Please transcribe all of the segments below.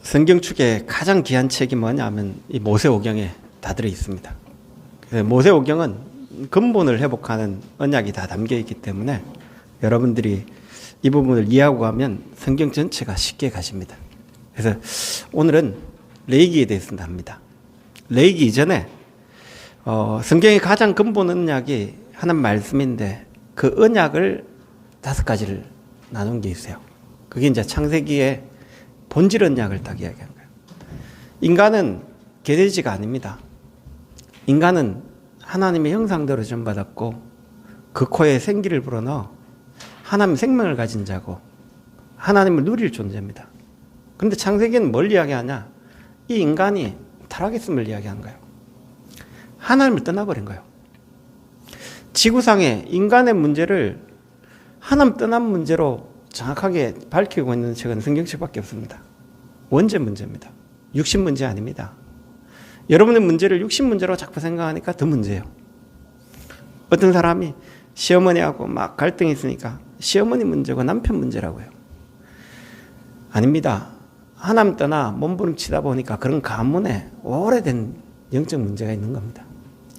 성경축의 가장 귀한 책이 뭐냐면 이 모세오경에 다 들어 있습니다. 그래서 모세오경은 근본을 회복하는 언약이 다 담겨 있기 때문에 여러분들이 이 부분을 이해하고 가면 성경 전체가 쉽게 가십니다. 그래서 오늘은 레위기에 대해서 합니다. 레위기 이전에 성경의 가장 근본 언약이 하나님 말씀인데 그 언약을 5가지를 나눈 게 있어요. 그게 이제 창세기의 본질 언약을 딱 이야기한 거예요. 인간은 개돼지가 아닙니다. 인간은 하나님의 형상대로 지음받았고 그 코에 생기를 불어넣어 하나님의 생명을 가진 자고 하나님을 누릴 존재입니다. 그런데 창세기는 뭘 이야기하냐? 이 인간이 타락했음을 이야기한 거예요. 하나님을 떠나버린 거예요. 지구상의 인간의 문제를 하나님 떠난 문제로 정확하게 밝히고 있는 책은 성경책밖에 없습니다. 원죄 문제입니다. 육신 문제 아닙니다. 여러분의 문제를 육신 문제로 자꾸 생각하니까 더 문제예요. 어떤 사람이 시어머니하고 막 갈등이 있으니까 시어머니 문제고 남편 문제라고요. 아닙니다. 하나님 떠나 몸부림치다 보니까 그런 가문에 오래된 영적 문제가 있는 겁니다.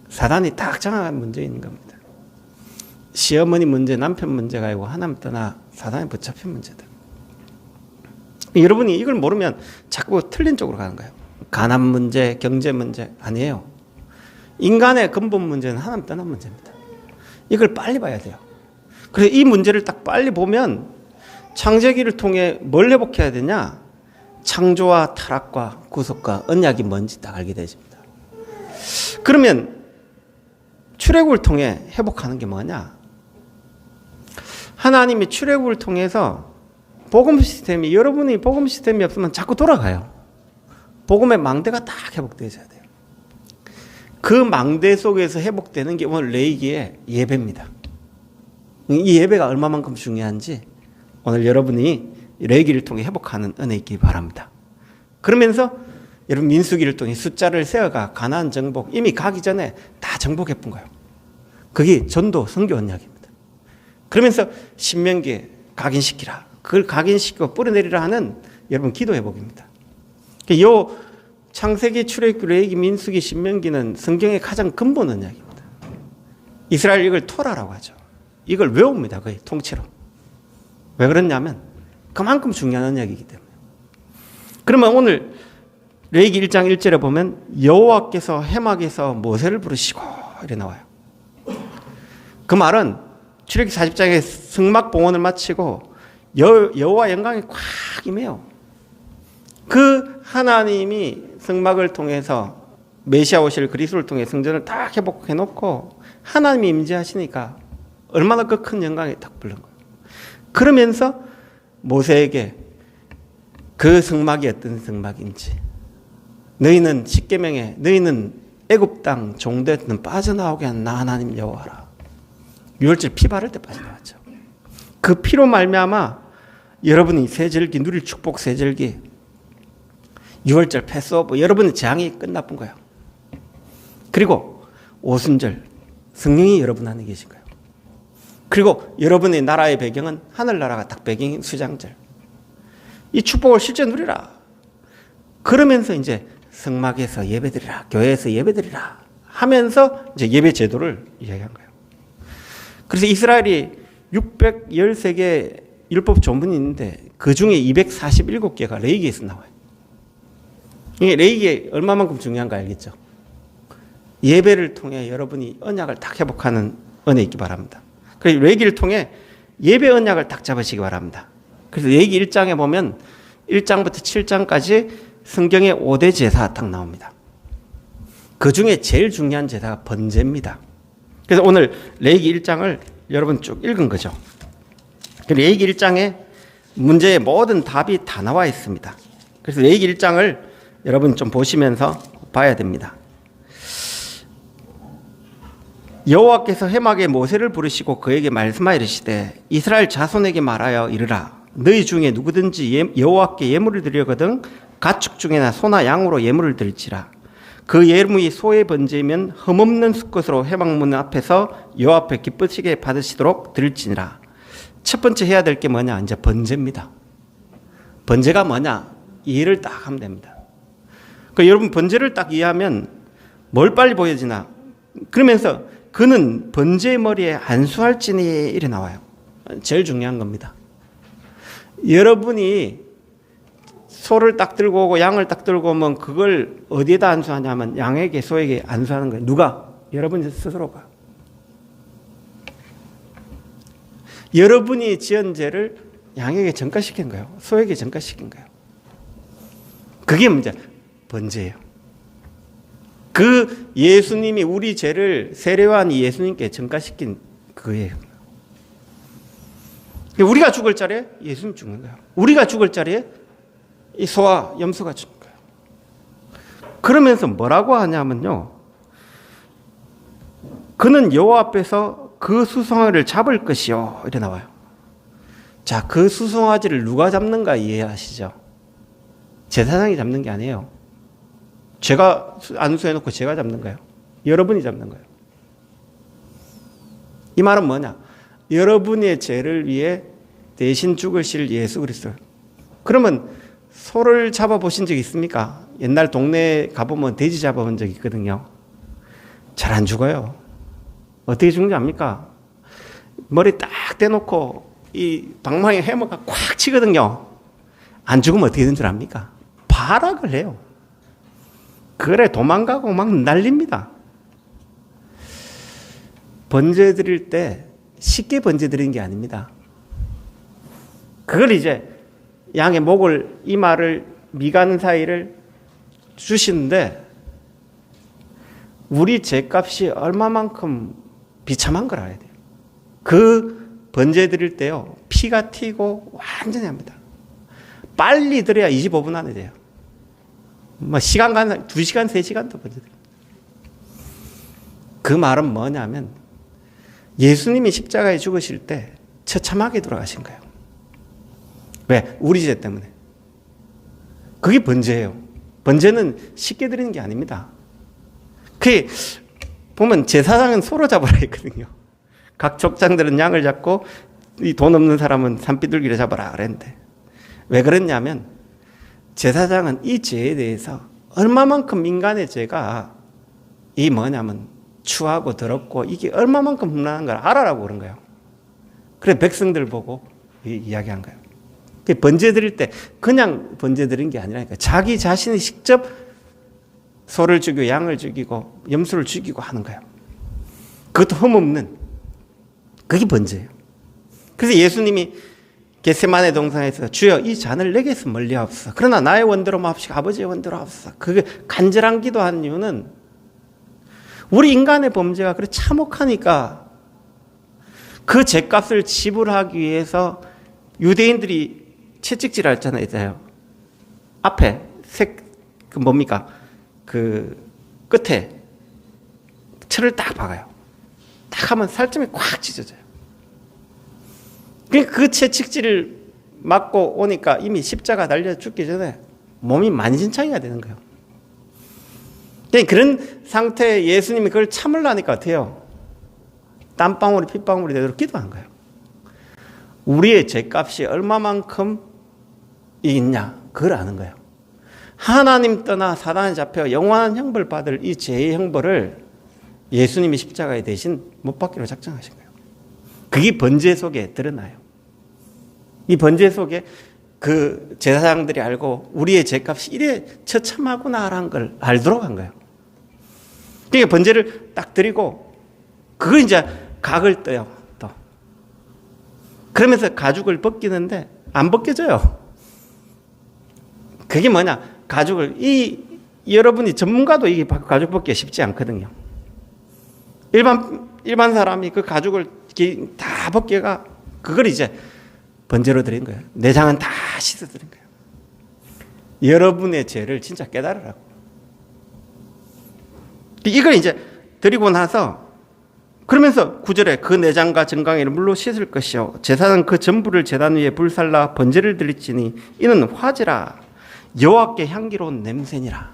사단이 딱 정확한 문제 있는 겁니다. 시어머니 문제, 남편 문제가 아니고 하나님 떠나 사단에 붙잡힌 문제다. 여러분이 이걸 모르면 자꾸 틀린 쪽으로 가는 거예요. 가난 문제, 경제 문제 아니에요. 인간의 근본 문제는 하나님 떠난 문제입니다. 이걸 빨리 봐야 돼요. 그래서 이 문제를 딱 빨리 보면 창세기를 통해 뭘 회복해야 되냐? 창조와 타락과 구속과 언약이 뭔지 딱 알게 되십니다. 그러면 출애굽을 통해 회복하는 게 뭐냐? 하나님이 출애굽을 통해서 복음 시스템이, 여러분이 복음 시스템이 없으면 자꾸 돌아가요. 복음의 망대가 딱 회복되어야 돼요. 그 망대 속에서 회복되는 게 오늘 레위기의 예배입니다. 이 예배가 얼마만큼 중요한지 오늘 여러분이 레위기를 통해 회복하는 은혜 있기 바랍니다. 그러면서 여러분 민수기를 통해 숫자를 세어가 가나안 정복, 이미 가기 전에 다 정복해 본 거예요. 그게 전도 선교 언약입니다. 그러면서 신명기에 각인시키라. 그걸 각인시키고 뿌려내리라 하는 여러분 기도 회복입니다. 이 창세기, 출애굽, 레위기, 민수기, 신명기는 성경의 가장 근본 언약입니다. 이스라엘 이걸 토라라고 하죠. 이걸 외웁니다. 거의 통째로. 왜 그러냐면 그만큼 중요한 언약이기 때문에. 그러면 오늘 레위기 1장 1절에 보면 여호와께서 해막에서 모세를 부르시고 이래 나와요. 그 말은 출애굽기 40장에 성막 봉헌을 마치고 여호와 영광이 꽉 임해요. 그 하나님이 성막을 통해서 메시아 오실 그리스도를 통해 성전을 딱 회복해 놓고 하나님이 임재하시니까 얼마나 그 큰 영광이 딱 부른 거예요. 그러면서 모세에게 그 성막이 어떤 성막인지, 너희는 십계명에 너희는 애굽 땅 종되었던 빠져나오게 한 나 하나님 여호와라. 유월절 피 바를 때 빠져나왔죠. 그 피로 말미암아 여러분이 세절기 누릴 축복 세절기, 유월절 패스오브, 여러분의 재앙이 끝나쁜 거예요. 그리고 오순절 성령이 여러분 안에 계신 거예요. 그리고 여러분의 나라의 배경은 하늘나라가 딱 배경인 수장절. 이 축복을 실제 누리라. 그러면서 이제 성막에서 예배드리라, 교회에서 예배드리라 하면서 이제 예배 제도를 이야기한 거예요. 그래서 이스라엘이 613개 율법 조문이 있는데 그 중에 247개가 레위기에서 나와요. 이게 레위기에 얼마만큼 중요한가 알겠죠? 예배를 통해 여러분이 언약을 딱 회복하는 은혜 있기 바랍니다. 그래서 레위기를 통해 예배 언약을 딱 잡으시기 바랍니다. 그래서 레위기 1장에 보면 1장부터 7장까지 성경의 5대 제사 딱 나옵니다. 그 중에 제일 중요한 제사가 번제입니다. 그래서 오늘 레위기 1장을 여러분 쭉 읽은 거죠. 레위기 1장에 문제의 모든 답이 다 나와 있습니다. 그래서 레위기 1장을 여러분 좀 보시면서 봐야 됩니다. 여호와께서 해막에 모세를 부르시고 그에게 말씀하여 이르시되 이스라엘 자손에게 말하여 이르라. 너희 중에 누구든지 여호와께 예물을 드리거든 가축 중에나 소나 양으로 예물을 드릴지라. 그 예물이 소의 번제이면 흠없는 수컷으로 회막문 앞에서 여호와 앞에 기쁘시게 받으시도록 드릴지니라. 첫 번째 해야 될 게 뭐냐? 이제 번제입니다. 번제가 뭐냐? 이해를 딱 하면 됩니다. 그러니까 여러분 번제를 딱 이해하면 뭘 빨리 보여지나? 그러면서 그는 번제의 머리에 안수할지니 이래 나와요. 제일 중요한 겁니다. 여러분이 소를 딱 들고 오고 양을 딱 들고 오면 그걸 어디에다 안수하냐면 양에게 소에게 안수하는 거예요. 누가? 여러분 스스로가. 여러분이 지은 죄를 양에게 전가시킨 거예요. 소에게 전가시킨 거예요. 그게 문제, 번제예요. 그 예수님이 우리 죄를 세례요한이 예수님께 전가시킨 그거예요. 우리가 죽을 자리에 예수님 죽는 거예요. 우리가 죽을 자리에 이 소와 염소가 죽는 거예요. 그러면서 뭐라고 하냐면요. 그는 여호와 앞에서 그 수송아지를 잡을 것이요. 이렇게 나와요. 자, 그 수송아지를 누가 잡는가 이해하시죠? 제사장이 잡는 게 아니에요. 제가 안수해놓고 제가 잡는 거예요. 여러분이 잡는 거예요. 이 말은 뭐냐? 여러분의 죄를 위해 대신 죽으실 예수 그리스도. 그러면 소를 잡아보신 적 있습니까? 옛날 동네에 가보면 돼지 잡아본 적 있거든요. 잘 안 죽어요. 어떻게 죽는지 압니까? 머리 딱 떼놓고 이 방망이 해머가 꽉 치거든요. 안 죽으면 어떻게 되는 줄 압니까? 발악을 해요. 그래 도망가고 막 난립니다. 번제 드릴 때 쉽게 번제 드리는 게 아닙니다. 그걸 이제 양의 목을 이마를 미가는 사이를 주시는데 우리 죄값이 얼마만큼 비참한 걸 알아야 돼요. 그 번제 드릴 때요 피가 튀고 완전히 합니다. 빨리 드려야 25분 안에 돼요. 뭐 시간 간 2시간 3시간도 번제 드려요. 그 말은 뭐냐면 예수님이 십자가에 죽으실 때 처참하게 돌아가신 거예요. 왜? 우리 죄 때문에. 그게 번제예요. 번제는 쉽게 드리는 게 아닙니다. 그게 보면 제사장은 소로 잡으라 했거든요. 각 족장들은 양을 잡고 이 돈 없는 사람은 산비둘기를 잡아라 그랬는데 왜 그랬냐면 제사장은 이 죄에 대해서 얼마만큼 인간의 죄가 이 뭐냐면 추하고 더럽고 이게 얼마만큼 흠난한 걸 알아라고 그런 거예요. 그래 백성들 보고 이야기한 거예요. 번제 드릴 때 그냥 번제 드린 게 아니라니까 자기 자신이 직접 소를 죽이고 양을 죽이고 염소를 죽이고 하는 거예요. 그것도 흠없는 그게 번제예요. 그래서 예수님이 겟세마네 동산에서 주여 이 잔을 내게서 멀리하옵소서. 그러나 나의 원대로 마옵시고 아버지의 원대로 하옵소서. 그게 간절한 기도한 이유는 우리 인간의 범죄가 그렇게 참혹하니까 그 죄값을 지불하기 위해서 유대인들이 채찍질 했잖아요. 앞에 그 뭡니까? 그 끝에 철을 딱 박아요. 딱 하면 살점이 꽉 찢어져요. 그 채찍질을 맞고 오니까 이미 십자가 달려 죽기 전에 몸이 만신창이가 되는 거예요. 그런 상태에 예수님이 그걸 참으려니까 어때요? 땀방울이 핏방울이 되도록 기도한 거예요. 우리의 죄값이 얼마만큼 있냐 그걸 아는 거예요. 하나님 떠나 사단에 잡혀 영원한 형벌 받을 이 죄의 형벌을 예수님이 십자가에 대신 못 받기로 작정하신 거예요. 그게 번제 속에 드러나요. 이 번제 속에 그 제사장들이 알고 우리의 죄값이 이래 처참하구나라는 걸 알도록 한 거예요. 그러니까 번제를 딱 드리고 그거 이제 각을 떠요. 또 그러면서 가죽을 벗기는데 안 벗겨져요. 그게 뭐냐? 가죽을 여러분이 전문가도 이게 가죽 벗기가 쉽지 않거든요. 일반 사람이 그 가죽을 다 벗겨가 그걸 이제 번제로 드린 거예요. 내장은 다 씻어 드린 거예요. 여러분의 죄를 진짜 깨달으라고. 이걸 이제 드리고 나서 그러면서 9절에 그 내장과 정강이를 물로 씻을 것이요 제사는 그 전부를 제단 위에 불살라 번제를 드릴지니 이는 화제라 여호와께 향기로운 냄새니라.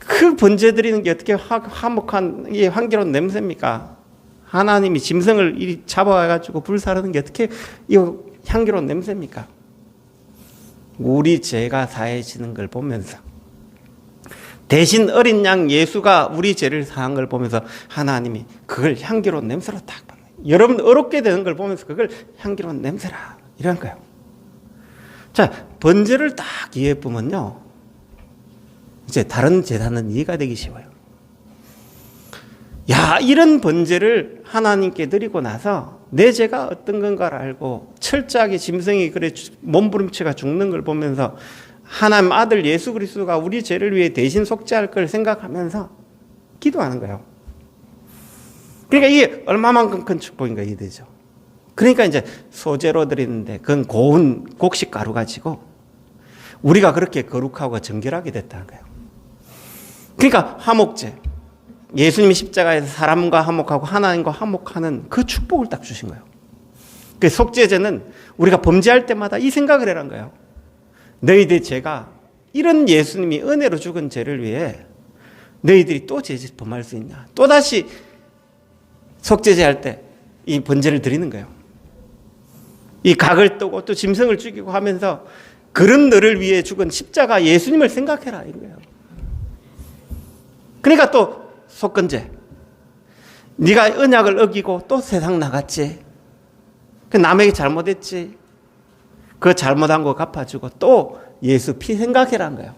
그 번제 드리는 게 어떻게 화목한 이 향기로운 냄새입니까? 하나님이 짐승을 이리 잡아가지고 불사르는 게 어떻게 이 향기로운 냄새입니까? 우리 죄가 사해지는 걸 보면서, 대신 어린 양 예수가 우리 죄를 사한 걸 보면서 하나님이 그걸 향기로운 냄새로 딱 받는, 여러분 어렵게 되는 걸 보면서 그걸 향기로운 냄새라 이런 거예요. 자, 번제를 딱 이해해 보면요, 이제 다른 제사는 이해가 되기 쉬워요. 야, 이런 번제를 하나님께 드리고 나서 내 죄가 어떤 건가를 알고 철저하게 짐승이 그래 몸부림치가 죽는 걸 보면서 하나님 아들 예수 그리스도가 우리 죄를 위해 대신 속죄할 걸 생각하면서 기도하는 거예요. 그러니까 이게 얼마만큼 큰 축복인가 이해되죠. 그러니까 이제 소제로 드리는데 그건 고운 곡식 가루 가지고 우리가 그렇게 거룩하고 정결하게 됐다는 거예요. 그러니까 화목제, 예수님이 십자가에서 사람과 화목하고 하나님과 화목하는 그 축복을 딱 주신 거예요. 그 속죄제는 우리가 범죄할 때마다 이 생각을 해란 거예요. 너희들 죄가 이런 예수님이 은혜로 죽은 죄를 위해 너희들이 또 죄 범할 수 있냐. 또다시 속죄제 할 때 이 번제를 드리는 거예요. 이 각을 뜨고 또 짐승을 죽이고 하면서 그런 너를 위해 죽은 십자가 예수님을 생각해라 이런 거예요. 그러니까 또 속건제, 네가 언약을 어기고 또 세상 나갔지, 그 남에게 잘못했지, 그 잘못한 거 갚아주고 또 예수 피 생각해라는 거예요.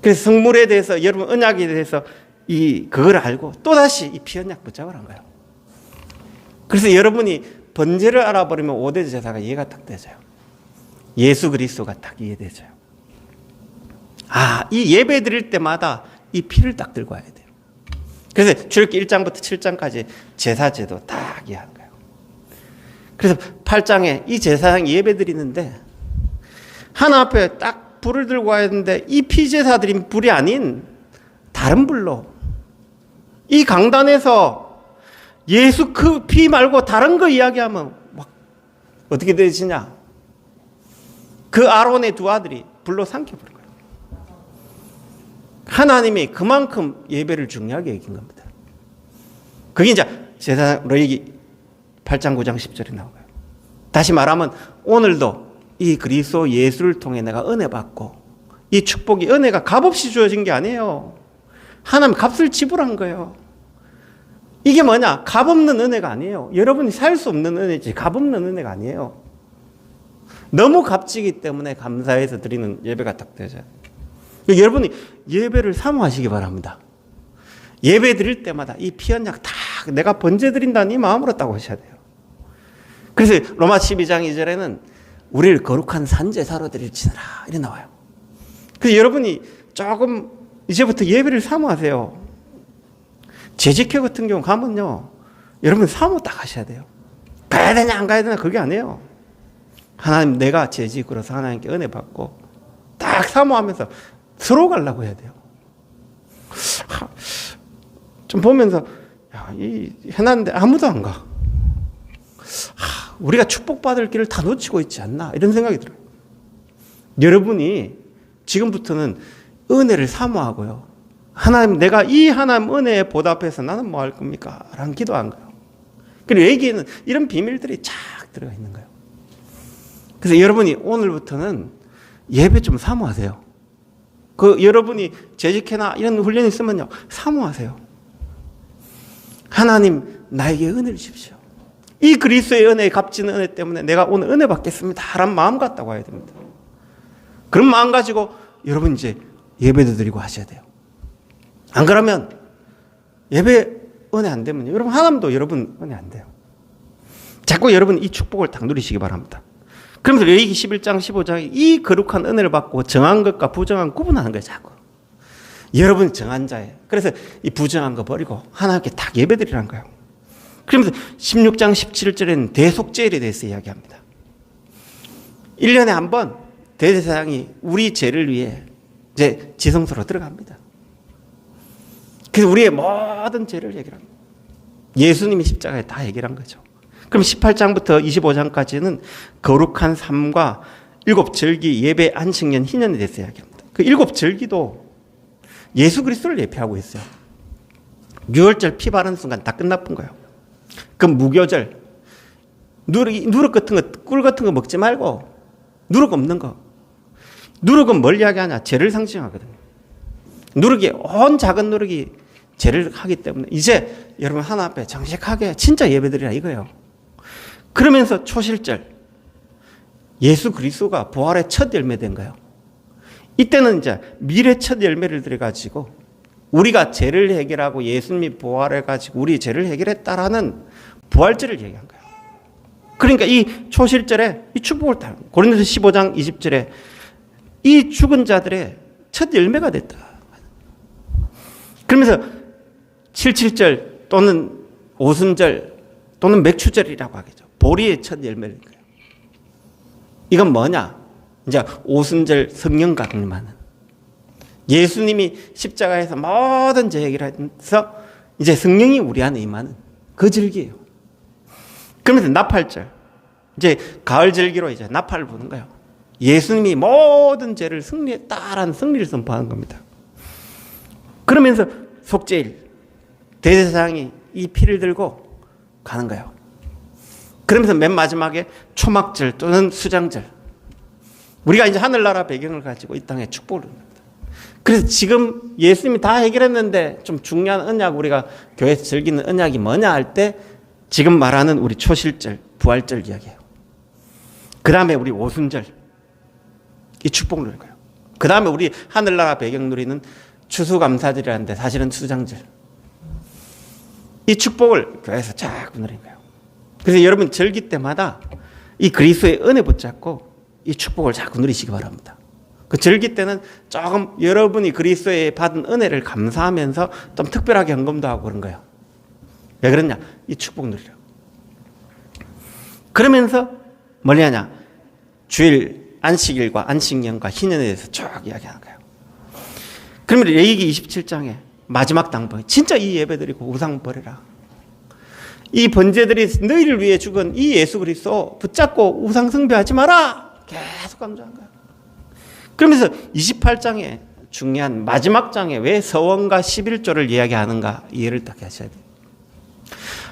그래서 성물에 대해서, 여러분 언약에 대해서 그걸 알고 또다시 이 피 언약 붙잡으라는 거예요. 그래서 여러분이 번제를 알아버리면 5대 제사가 이해가 딱 되져요. 예수 그리스도가 딱 이해되져요. 아, 이 예배 드릴 때마다 이 피를 딱 들고 와야 돼요. 그래서 출애굽기 1장부터 7장까지 제사제도 딱 이해하는 거예요. 그래서 8장에 이 제사장 예배 드리는데 하나 앞에 딱 불을 들고 와야 되는데 이 피제사 드린 불이 아닌 다른 불로, 이 강단에서 예수 그 피 말고 다른 거 이야기하면 막 어떻게 되시냐, 그 아론의 두 아들이 불로 삼켜버린 거예요. 하나님이 그만큼 예배를 중요하게 여긴 겁니다. 그게 이제 레위기 8장 9장 10절에 나와요. 다시 말하면 오늘도 이 그리스도 예수를 통해 내가 은혜 받고, 이 축복이, 은혜가 값없이 주어진 게 아니에요. 하나님 값을 지불한 거예요. 이게 뭐냐? 값없는 은혜가 아니에요. 여러분이 살 수 없는 은혜지 값없는 은혜가 아니에요. 너무 값지기 때문에 감사해서 드리는 예배가 딱 되죠. 여러분이 예배를 사모하시기 바랍니다. 예배 드릴 때마다 이 피언약 다 내가 번제 드린다는 이 마음으로 딱 하셔야 돼요. 그래서 로마 12장 2절에는 우리를 거룩한 산제사로 드릴지니라 이렇게 나와요. 그래서 여러분이 조금 이제부터 예배를 사모하세요. 재직회 같은 경우 가면요, 여러분 사모 딱 하셔야 돼요. 가야 되냐 안 가야 되냐 그게 아니에요. 하나님, 내가 재직으로서 하나님께 은혜 받고 딱 사모하면서 서로 가려고 해야 돼요. 좀 보면서 야, 이 해놨는데 아무도 안 가. 우리가 축복받을 길을 다 놓치고 있지 않나 이런 생각이 들어요. 여러분이 지금부터는 은혜를 사모하고요, 하나님, 내가 이 하나님 은혜에 보답해서 나는 뭐 할 겁니까? 라는 기도한 거예요. 그리고 여기에는 이런 비밀들이 쫙 들어가 있는 거예요. 그래서 여러분이 오늘부터는 예배 좀 사모하세요. 여러분이 재직회나 이런 훈련이 있으면요, 사모하세요. 하나님, 나에게 은혜를 주십시오. 이 그리스도의 은혜, 값진 은혜 때문에 내가 오늘 은혜 받겠습니다 라는 마음 갖다고 해야 됩니다. 그런 마음 가지고 여러분 이제 예배도 드리고 하셔야 돼요. 안 그러면 예배 은혜 안 되면 여러분 하나님도 여러분 은혜 안 돼요. 자꾸 여러분 이 축복을 딱 누리시기 바랍니다. 그러면서 레위기 11장 15장에 이 거룩한 은혜를 받고 정한 것과 부정한 구분하는 거예요. 자꾸 여러분 정한 자예요. 그래서 이 부정한 거 버리고 하나님께 딱 예배 드리라는 거예요. 그러면서 16장 17절에는 대속죄에 대해서 이야기합니다. 1년에 한 번 대제사장이 우리 죄를 위해 이제 지성소로 들어갑니다. 그래서 우리의 모든 죄를 해결합니다. 예수님이 십자가에 다 해결한 거죠. 그럼 18장부터 25장까지는 거룩한 삶과 7절기, 예배, 안식년, 희년에 대해서 이야기합니다. 그 7절기도 예수 그리스도를 예표하고 있어요. 6월절 피 바른 순간 다 끝나쁜 거예요. 그 무교절, 누룩 같은 거, 꿀 같은 거 먹지 말고 누룩 없는 거. 누룩은 뭘 이야기하냐? 죄를 상징하거든요. 누룩이, 온 작은 누룩이 죄를 하기 때문에 이제 여러분 하나님 앞에 정직하게 진짜 예배드리라 이거예요. 그러면서 초실절, 예수 그리스도가 부활의 첫 열매 된 거예요. 이때는 이제 미래 첫 열매를 들여가지고 우리가 죄를 해결하고 예수님이 부활해가지고 우리 죄를 해결했다라는 부활절을 얘기한 거예요. 그러니까 이 초실절에 이 축복을 타. 고린도서 15장 20절에 이 죽은 자들의 첫 열매가 됐다. 그러면서 77절 또는 오순절 또는 맥추절이라고 하겠죠. 보리의 첫 열매인 거예요. 이건 뭐냐? 이제 오순절 성령 강림하는 예수님이 십자가에서 모든 죄 해결해서 이제 성령이 우리 안에 임하는 그 절기예요. 그러면서 나팔절, 이제 가을 절기로 이제 나팔을 부는 거예요. 예수님이 모든 죄를 승리했다라는 승리를 선포하는 겁니다. 그러면서 속죄일, 대제사장이 이 피를 들고 가는 거예요. 그러면서 맨 마지막에 초막절 또는 수장절, 우리가 이제 하늘나라 배경을 가지고 이 땅에 축복을 합니다. 그래서 지금 예수님이 다 해결했는데 좀 중요한 언약, 우리가 교회에서 즐기는 언약이 뭐냐 할 때 지금 말하는 우리 초실절, 부활절 이야기예요. 그 다음에 우리 오순절, 이 축복 누릴 거예요. 그 다음에 우리 하늘나라 배경 누리는 추수감사절이라는데 사실은 수장절. 이 축복을 교회에서 자꾸 누린 거예요. 그래서 여러분 절기 때마다 이 그리스도의 은혜 붙잡고 이 축복을 자꾸 누리시기 바랍니다. 그 절기 때는 조금 여러분이 그리스도에 받은 은혜를 감사하면서 좀 특별하게 헌금도 하고 그런 거예요. 왜 그러냐? 이 축복 누리려. 그러면서 뭘 하냐? 주일, 안식일과 안식년과 희년에 대해서 쭉 이야기하는 거예요. 그러면 레위기 27장에 마지막 당번, 진짜 이 예배드리고 우상 버려라. 이 번제들이 너희를 위해 죽은 이 예수 그리스도 붙잡고 우상 숭배하지 마라. 계속 강조한 거예요. 그러면서 28장에 중요한 마지막 장에 왜 서원과 11조를 이야기하는가 이해를 딱 하셔야 돼요.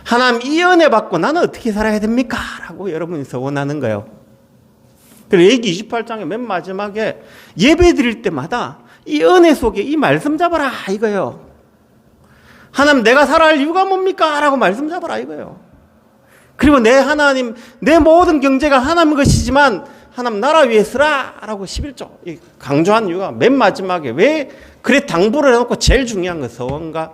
하나님 이 은혜 받고 나는 어떻게 살아야 됩니까? 라고 여러분이 서원하는 거예요. 그래서 레위기 28장의 맨 마지막에 예배 드릴 때마다 이 은혜 속에 이 말씀 잡아라 이거예요. 하나님 내가 살아갈 이유가 뭡니까? 라고 말씀 잡아라 이거예요. 그리고 내 하나님, 내 모든 경제가 하나님 것이지만 하나님 나라 위해 쓰라 라고 11조 강조한 이유가 맨 마지막에 왜 그래 당부를 해놓고 제일 중요한 건 서원과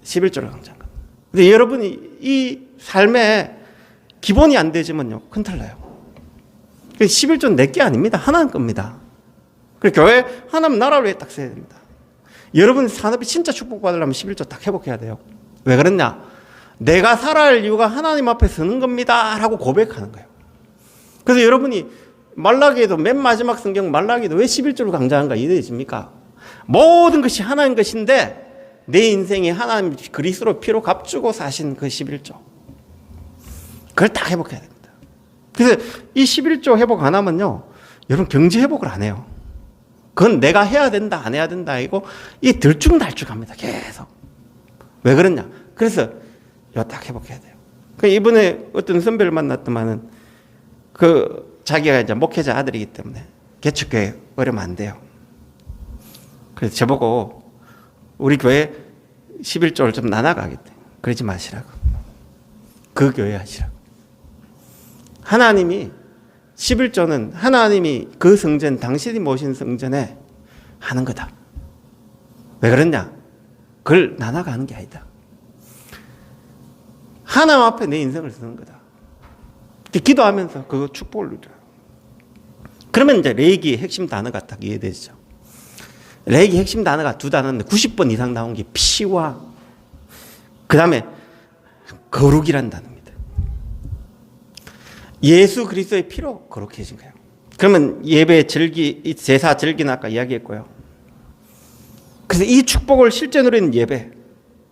11조를 강조한 거예요. 근데 여러분이 이 삶에 기본이 안 되지만요 큰탈 나요. 11조는 내 게 아닙니다. 하나님 겁니다. 그래서 교회 하나님 나라를 위해 딱 써야 됩니다. 여러분 산업이 진짜 축복받으려면 11조 딱 회복해야 돼요. 왜 그러냐? 내가 살아야 할 이유가 하나님 앞에 서는 겁니다 라고 고백하는 거예요. 그래서 여러분이 말라기에도 맨 마지막 성경 말라기에도 왜 11조를 강조하는가 이해되십니까? 모든 것이 하나님 것인데 내 인생이 하나님 그리스도로 피로 값주고 사신 그 11조 그걸 딱 회복해야 됩니다. 그래서 이 11조 회복 안 하면요 여러분 경제 회복을 안 해요. 그건 내가 해야 된다 안 해야 된다 이거 이 들쭉날쭉합니다. 계속. 왜 그러냐? 그래서 이거 딱 회복해야 돼요. 이번에 어떤 선배를 만났더만은 자기가 이제 목회자 아들이기 때문에 개척교회 어려면 안 돼요. 그래서 저보고 우리 교회 11조를 좀 나눠가겠대. 그러지 마시라고. 그 교회 하시라고. 하나님이 11조는 하나님이 그 성전, 당신이 모신 성전에 하는 거다. 왜 그러냐? 그걸 나눠가는 게 아니다. 하나님 앞에 내 인생을 쓰는 거다. 기도하면서 그 축복을 누려요. 그러면 이제 레위기의 핵심 단어가 딱 이해되죠. 레위기 핵심 단어가 두 단어인데 90번 이상 나온 게 피와 그 다음에 거룩이라는 단어입니다. 예수 그리스도의 피로 거룩해진 거예요. 그러면 예배 절기, 제사 절기는 아까 이야기했고요. 그래서 이 축복을 실제 누리는 예배.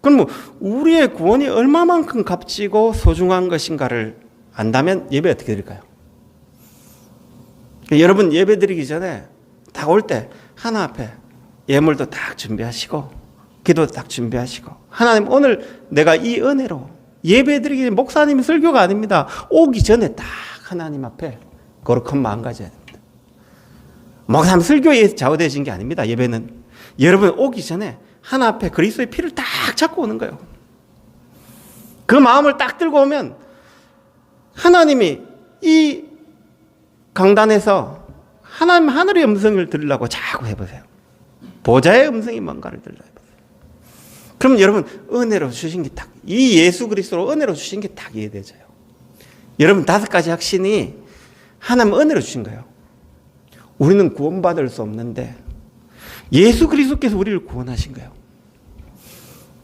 그럼 뭐 우리의 구원이 얼마만큼 값지고 소중한 것인가를 안다면 예배 어떻게 드릴까요? 여러분 예배 드리기 전에 딱 올 때 하나 앞에 예물도 딱 준비하시고 기도도 딱 준비하시고 하나님 오늘 내가 이 은혜로 예배 드리기 전에 목사님이 설교가 아닙니다. 오기 전에 딱 하나님 앞에 거룩한 마음 가져야 됩니다. 목사님 설교에 좌우되신 게 아닙니다. 예배는 여러분 오기 전에 하나 앞에 그리스도의 피를 딱 잡고 오는 거예요. 그 마음을 딱 들고 오면 하나님이 이 강단에서 하나님 하늘의 음성을 들으려고 자꾸 해보세요. 보좌의 음성이 뭔가를 들으려 해보세요. 그럼 여러분 은혜로 주신 게 딱, 이 예수 그리스도로 은혜로 주신 게 딱 이해되져요. 여러분 5가지 확신이 하나님 은혜로 주신 거예요. 우리는 구원받을 수 없는데 예수 그리스도께서 우리를 구원하신 거예요.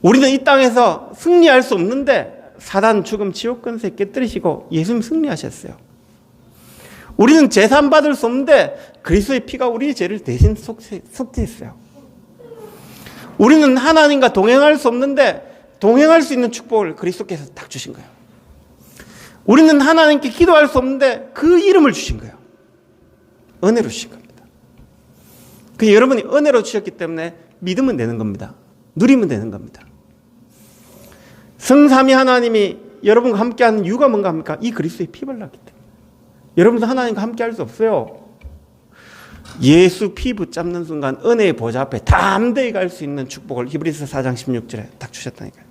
우리는 이 땅에서 승리할 수 없는데 사단, 죽음, 지옥 권세 깨뜨리시고 예수님 승리하셨어요. 우리는 재산 받을 수 없는데 그리스도의 피가 우리의 죄를 대신 속죄했어요. 우리는 하나님과 동행할 수 없는데 동행할 수 있는 축복을 그리스도께서 딱 주신 거예요. 우리는 하나님께 기도할 수 없는데 그 이름을 주신 거예요. 은혜로 주신 겁니다. 그 여러분이 은혜로 주셨기 때문에 믿으면 되는 겁니다. 누리면 되는 겁니다. 성삼위 하나님이 여러분과 함께하는 이유가 뭔가 합니까? 이 그리스도의 피 발랐기 때문에. 여러분도 하나님과 함께할 수 없어요. 예수 피 붙잡는 순간 은혜의 보좌 앞에 담대히 갈 수 있는 축복을 히브리서 4장 16절에 딱 주셨다니까요.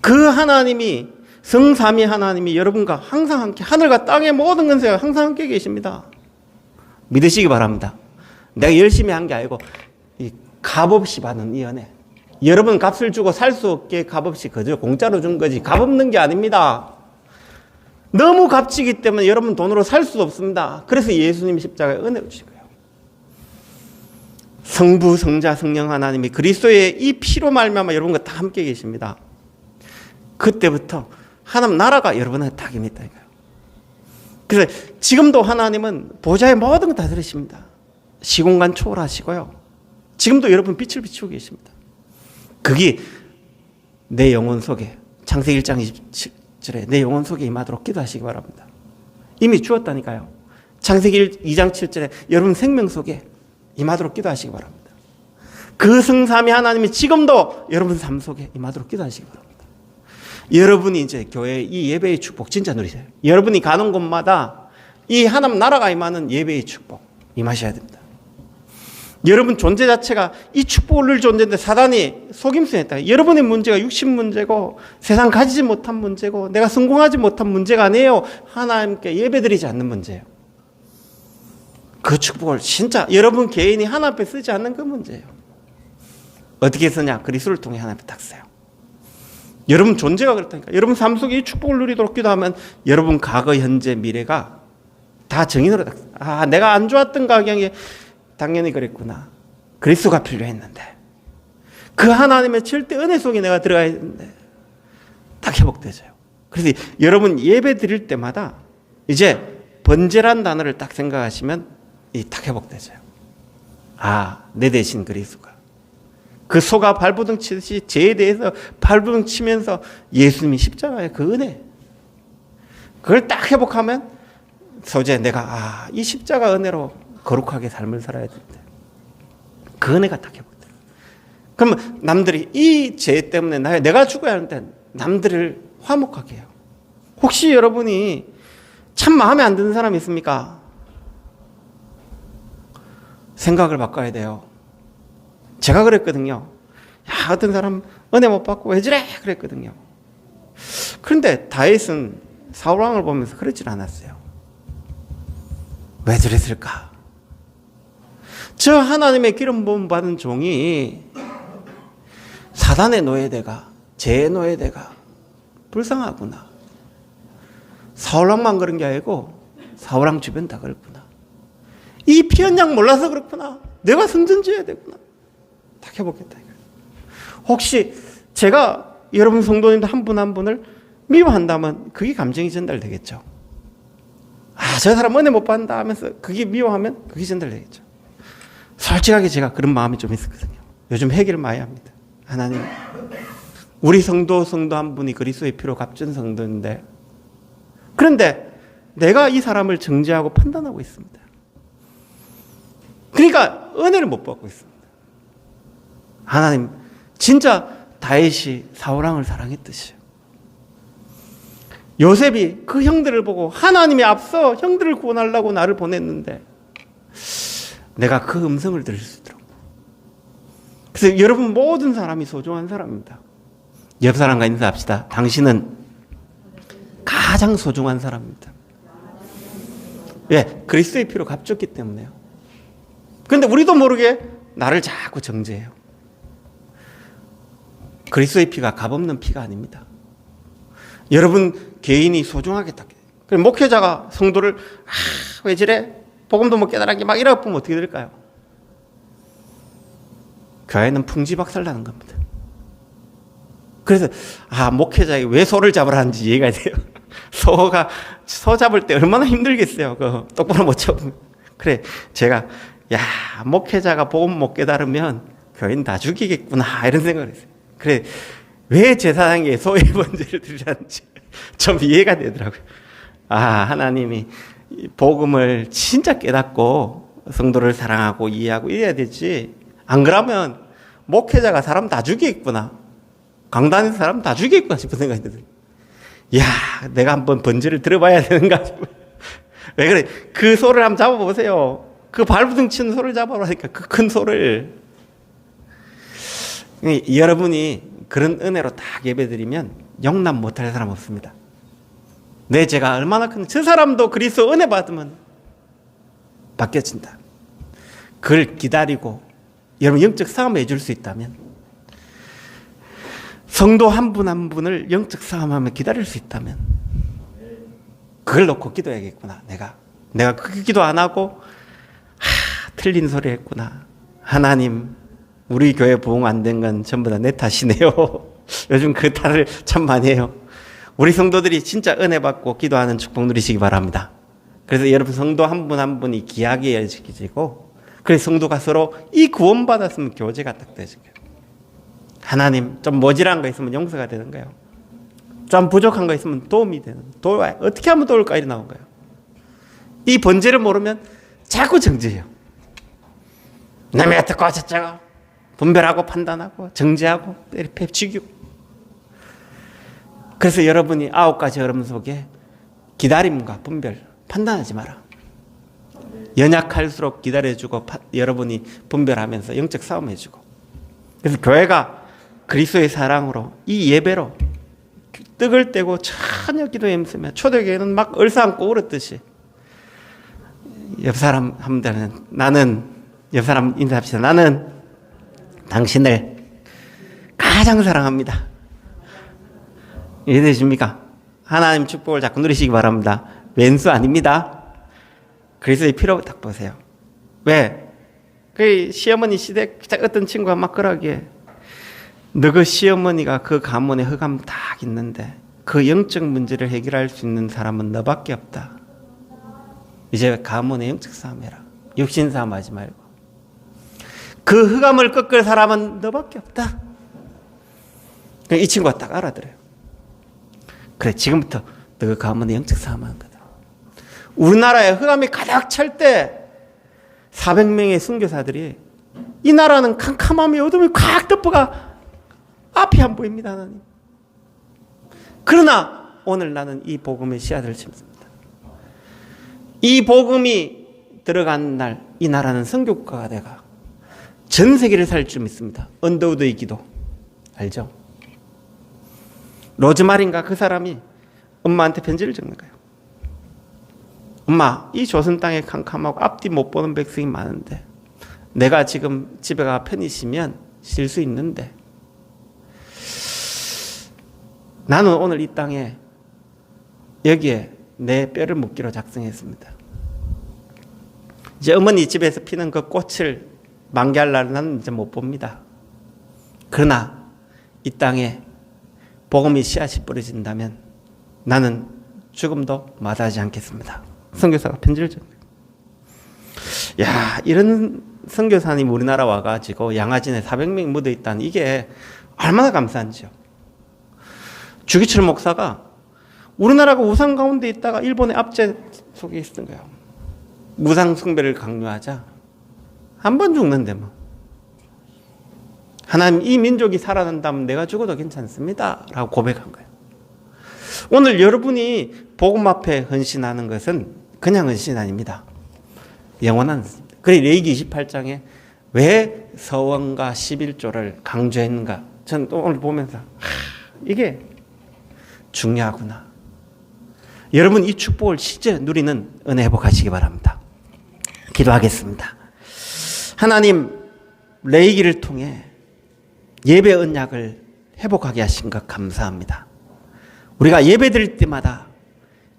그 하나님이, 성삼위 하나님이 여러분과 항상 함께, 하늘과 땅의 모든 권세가 항상 함께 계십니다. 믿으시기 바랍니다. 내가 열심히 한 게 아니고 이 값없이 받은 이 은혜. 여러분 값을 주고 살 수 없게 값없이 그저 공짜로 준 거지 값 없는 게 아닙니다. 너무 값지기 때문에 여러분 돈으로 살 수 없습니다. 그래서 예수님이 십자가에 은혜를 주신 거예요. 성부, 성자, 성령 하나님이 그리스도의 이 피로 말미암아 여러분과 다 함께 계십니다. 그때부터 하나님 나라가 여러분한테 다 임했다니까요. 그래서 지금도 하나님은 보좌의 모든 걸 다 들으십니다. 시공간 초월하시고요. 지금도 여러분 빛을 비추고 계십니다. 그게 내 영혼 속에, 창세기 1장 27절에 내 영혼 속에 임하도록 기도하시기 바랍니다. 이미 주었다니까요. 창세기 2장 7절에 여러분 생명 속에 임하도록 기도하시기 바랍니다. 그 성삼위 하나님이 지금도 여러분 삶 속에 임하도록 기도하시기 바랍니다. 여러분이 이제 교회 이 예배의 축복 진짜 누리세요. 여러분이 가는 곳마다 이 하나님 나라가 임하는 예배의 축복 임하셔야 됩니다. 여러분 존재 자체가 이 축복을 누릴 존재인데 사단이 속임수했다. 여러분의 문제가 육신 문제고 세상 가지지 못한 문제고 내가 성공하지 못한 문제가 아니에요. 하나님께 예배드리지 않는 문제예요. 그 축복을 진짜 여러분 개인이 하나님 앞에 쓰지 않는 그 문제예요. 어떻게 쓰냐? 그리스도를 통해 하나님 앞에 딱 써요. 여러분 존재가 그렇다니까. 여러분 삶 속에 이 축복을 누리도록 기도하면 여러분 과거, 현재, 미래가 다 정인으로 딱 써요. 아, 내가 안 좋았던 가경에 당연히 그랬구나. 그리스도가 필요했는데 그 하나님의 절대 은혜 속에 내가 들어가야 했는데 딱 회복되져요. 그래서 여러분 예배 드릴 때마다 이제 번제란 단어를 딱 생각하시면 이 딱 회복되져요. 아, 내 대신 그리스도가 그 소가 발부둥 치듯이 죄에 대해서 발부둥 치면서 예수님이 십자가의 그 은혜 그걸 딱 회복하면 소재 내가 이 십자가 은혜로 거룩하게 삶을 살아야 된다. 그 은혜가 딱 회복돼요. 그러면 남들이 이 죄 때문에 내가 죽어야 하는데 남들을 화목하게 해요. 혹시 여러분이 참 마음에 안 드는 사람이 있습니까? 생각을 바꿔야 돼요. 제가 그랬거든요. 야, 어떤 사람 은혜 못 받고 왜 저래? 그랬거든요. 그런데 다윗은 사울왕을 보면서 그러질 않았어요. 왜 저랬을까? 저 하나님의 기름 부음 받은 종이 사단의 노예되가 죄의 노예되가 불쌍하구나. 사울왕만 그런 게 아니고 사울왕 주변 다 그렇구나. 이 피한 양 몰라서 그렇구나. 내가 성전 지어야 되구나. 딱 해보겠다. 혹시 제가 여러분 성도님들 한 분 한 분을 미워한다면 그게 감정이 전달되겠죠. 아, 저 사람 은혜 못 받는다 하면서 그게 미워하면 그게 전달되겠죠. 솔직하게 제가 그런 마음이 좀 있었거든요. 요즘 회개를 많이 합니다. 하나님, 우리 성도 한 분이 그리스도의 피로 값진 성도인데 그런데 내가 이 사람을 정죄하고 판단하고 있습니다. 그러니까 은혜를 못 받고 있습니다. 하나님, 진짜 다윗이 사울왕을 사랑했듯이요. 요셉이 그 형들을 보고 하나님이 앞서 형들을 구원하려고 나를 보냈는데 내가 그 음성을 들을 수 있도록. 그래서 여러분 모든 사람이 소중한 사람입니다. 옆 사람과 인사합시다. 당신은 가장 소중한 사람입니다. 왜? 그리스도의 피로 값졌기 때문에요. 그런데 우리도 모르게 나를 자꾸 정죄해요. 그리스도의 피가 값없는 피가 아닙니다. 여러분 개인이 소중하게 딱. 그럼 목회자가 성도를 왜 저래? 복음도 못 깨달은 게 막 이러고 보면 어떻게 될까요? 교회는 풍지박살나는 겁니다. 그래서 목회자가 왜 소를 잡으라는지 이해가 돼요. 소 잡을 때 얼마나 힘들겠어요. 그 똑바로 못 잡으면. 그래 제가 목회자가 복음 못 깨달으면 교인 다 죽이겠구나 이런 생각을 했어요. 그래 왜 제사장에게 소의 번제를 드리라는지 좀 이해가 되더라고요. 하나님이 복음을 진짜 깨닫고 성도를 사랑하고 이해하고 이래야 되지. 안 그러면 목회자가 사람 다 죽이겠구나. 강단에서 사람 다 죽이겠구나 싶은 생각이 들어요. 내가 한번 번제를 들어봐야 되는가 싶어요. 왜 그래? 그 소를 한번 잡아보세요. 그 발부둥 치는 소를 잡아보라니까. 그 큰 소를. 여러분이 그런 은혜로 딱 예배드리면 용납 못할 사람 없습니다. 내 죄가 얼마나 큰, 저 사람도 그리스도 은혜 받으면 바뀌어진다. 그걸 기다리고 여러분 영적 싸움을 해줄 수 있다면, 성도 한 분 한 분을 영적 싸움하면 기다릴 수 있다면 그걸 놓고 기도해야겠구나. 내가 그 기도 안 하고 틀린 소리 했구나. 하나님 우리 교회 부흥 안 된 건 전부 다 내 탓이네요. 요즘 그 탓을 참 많이 해요. 우리 성도들이 진짜 은혜 받고 기도하는 축복 누리시기 바랍니다. 그래서 여러분 성도 한 분 한 분이 귀하게 여겨지고, 그래서 성도가 서로 이 구원 받았으면 교제가 딱 되죠. 하나님 좀 모질한 거 있으면 용서가 되는 거예요. 좀 부족한 거 있으면 도움이 되는, 어떻게 하면 도울까 이래 나온 거예요. 이 번제를 모르면 자꾸 정죄해요. 남이 어떻고 어쩌고 분별하고 판단하고 정죄하고 이렇게 죽이고. 그래서 여러분이 9가지 얼음 속에 기다림과 분별, 판단하지 마라. 연약할수록 기다려주고 여러분이 분별하면서 영적 싸움 해주고. 그래서 교회가 그리스도의 사랑으로 이 예배로 떡을 떼고 전혀 기도에 힘쓰며, 초대교회는 막 얼싸안고 울었듯이 옆 사람 한번 옆 사람 인사합시다. 나는 당신을 가장 사랑합니다. 이해되십니까? 하나님 축복을 자꾸 누리시기 바랍니다. 왼수 아닙니다. 그리스도의 피로 딱 보세요. 왜? 그 시어머니 시대 어떤 친구가 막 그러기에, 너 그 시어머니가 그 가문에 흑암 딱 있는데 그 영적 문제를 해결할 수 있는 사람은 너밖에 없다. 이제 가문의 영적 싸움 해라. 육신 싸움 하지 말고. 그 흑암을 꺾을 사람은 너밖에 없다. 이 친구가 딱 알아들어요. 그래, 지금부터 너 그 가문의 영적 싸움 하는 거다. 우리나라에 흑암이 가득 찰 때 400명의 선교사들이, 이 나라는 캄캄함이 어둠이 꽉 덮어가 앞이 안 보입니다, 하나님. 그러나 오늘 나는 이 복음의 씨앗을 심습니다. 이 복음이 들어간 날 이 나라는 선교국가가 돼가 전 세계를 살 줄 믿습니다. 언더우드의 기도 알죠? 로즈마린가 그 사람이 엄마한테 편지를 적는 거예요. 엄마, 이 조선 땅에 캄캄하고 앞뒤 못 보는 백성이 많은데 내가 지금 집에 가 편히 쉬면 쉴 수 있는데 나는 오늘 이 땅에 여기에 내 뼈를 묻기로 작성했습니다. 이제 어머니 집에서 피는 그 꽃을 만개할 날은 나는 이제 못 봅니다. 그러나 이 땅에 복음이 씨앗이 뿌려진다면 나는 죽음도 마다하지 않겠습니다. 선교사가 편지를 줬어요. 야, 이런 선교사님 우리나라 와가지고 양아진에 400명 묻어있다는 이게 얼마나 감사한지요. 주기철 목사가 우리나라가 우상 가운데 있다가 일본의 압제 속에 있었던 거예요. 무상 숭배를 강요하자 한 번 죽는데 뭐. 하나님, 이 민족이 살아난다면 내가 죽어도 괜찮습니다 라고 고백한 거예요. 오늘 여러분이 복음 앞에 헌신하는 것은 그냥 헌신 아닙니다. 영원한 헌신입니다. 그래 레위기 28장에 왜 서원과 11조를 강조했는가? 저는 또 오늘 보면서 이게 중요하구나. 여러분 이 축복을 실제 누리는 은혜 회복하시기 바랍니다. 기도하겠습니다. 하나님, 레위기를 통해 예배 언약을 회복하게 하신 것 감사합니다. 우리가 예배 드릴 때마다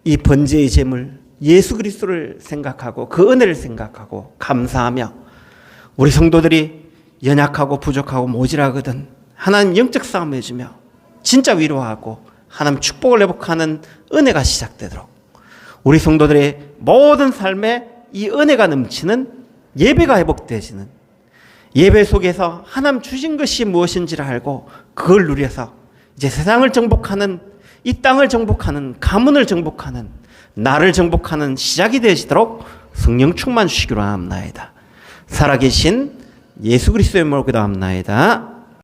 이 번제의 제물 예수 그리스도를 생각하고 그 은혜를 생각하고 감사하며 우리 성도들이 연약하고 부족하고 모질하거든 하나님 영적 싸움 해주며 진짜 위로하고 하나님 축복을 회복하는 은혜가 시작되도록 우리 성도들의 모든 삶에 이 은혜가 넘치는 예배가 회복되시는 예배 속에서 하나님 주신 것이 무엇인지를 알고 그걸 누려서 이제 세상을 정복하는 이 땅을 정복하는 가문을 정복하는 나를 정복하는 시작이 되시도록 성령 충만 주시기로 합나이다. 살아계신 예수 그리스도의 이름으로 기도합나이다.